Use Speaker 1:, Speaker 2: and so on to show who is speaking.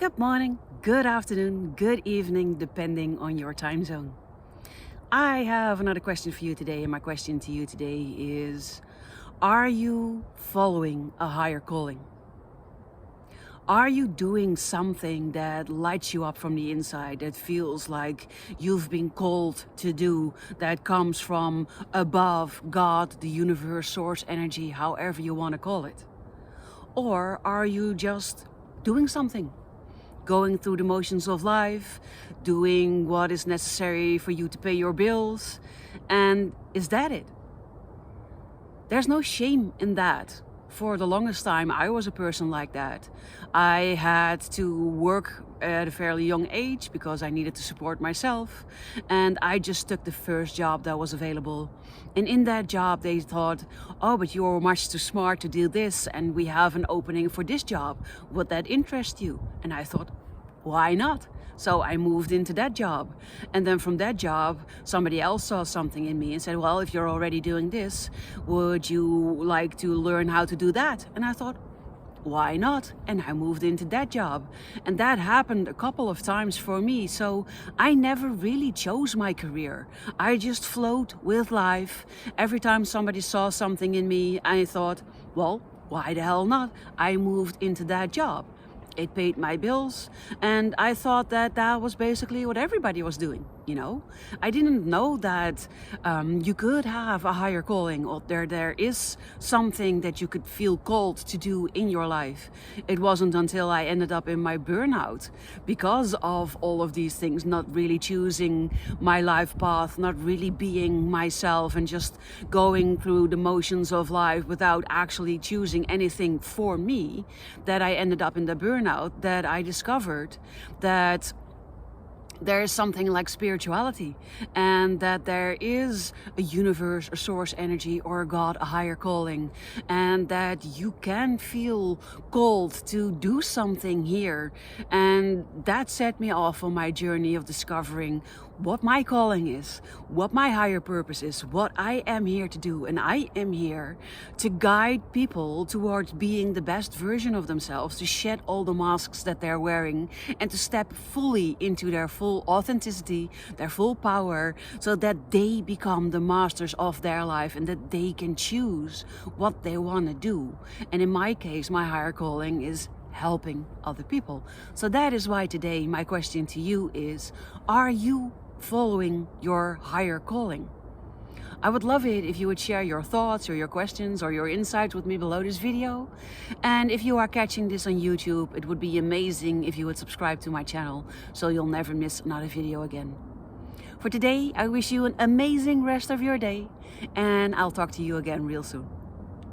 Speaker 1: Good morning, good afternoon, good evening, depending on your time zone. I have another question for you today, and my question to you today is, are you following a higher calling? Are you doing something that lights you up from the inside, that feels like you've been called to do, that comes from above, God, the universe, source energy, however you want to call it? Or are you just doing something? Going through the motions of life, doing what is necessary for you to pay your bills, and is that it? There's no shame in that. For the longest time, I was a person like that. I had to work at a fairly young age because I needed to support myself, and I just took the first job that was available. And in that job, they thought, oh, but you're much too smart to do this, and we have an opening for this job. Would that interest you? And I thought, why not? So I moved into that job. And then from that job, somebody else saw something in me and said, well, if you're already doing this, would you like to learn how to do that? And I thought, why not? And I moved into that job. And that happened a couple of times for me. So I never really chose my career. I just flowed with life. Every time somebody saw something in me, I thought, well, why the hell not? I moved into that job. It paid my bills, and I thought that that was basically what everybody was doing, you know? I didn't know that you could have a higher calling, or there is something that you could feel called to do in your life. It wasn't until I ended up in my burnout, because of all of these things, not really choosing my life path, not really being myself, and just going through the motions of life without actually choosing anything for me, that I ended up in the burnout, that I discovered that there is something like spirituality, and that there is a universe, a source energy, or a God, a higher calling, and that you can feel called to do something here. And that set me off on my journey of discovering what my calling is, what my higher purpose is, what I am here to do. And I am here to guide people towards being the best version of themselves, to shed all the masks that they're wearing, and to step fully into their full authenticity, their full power, so that they become the masters of their life and that they can choose what they want to do. And in my case, my higher calling is helping other people. So that is why today my question to you is, are you following your higher calling? I would love it if you would share your thoughts or your questions or your insights with me below this video. And if you are catching this on YouTube, it would be amazing if you would subscribe to my channel so you'll never miss another video again. For today, I wish you an amazing rest of your day, and I'll talk to you again real soon.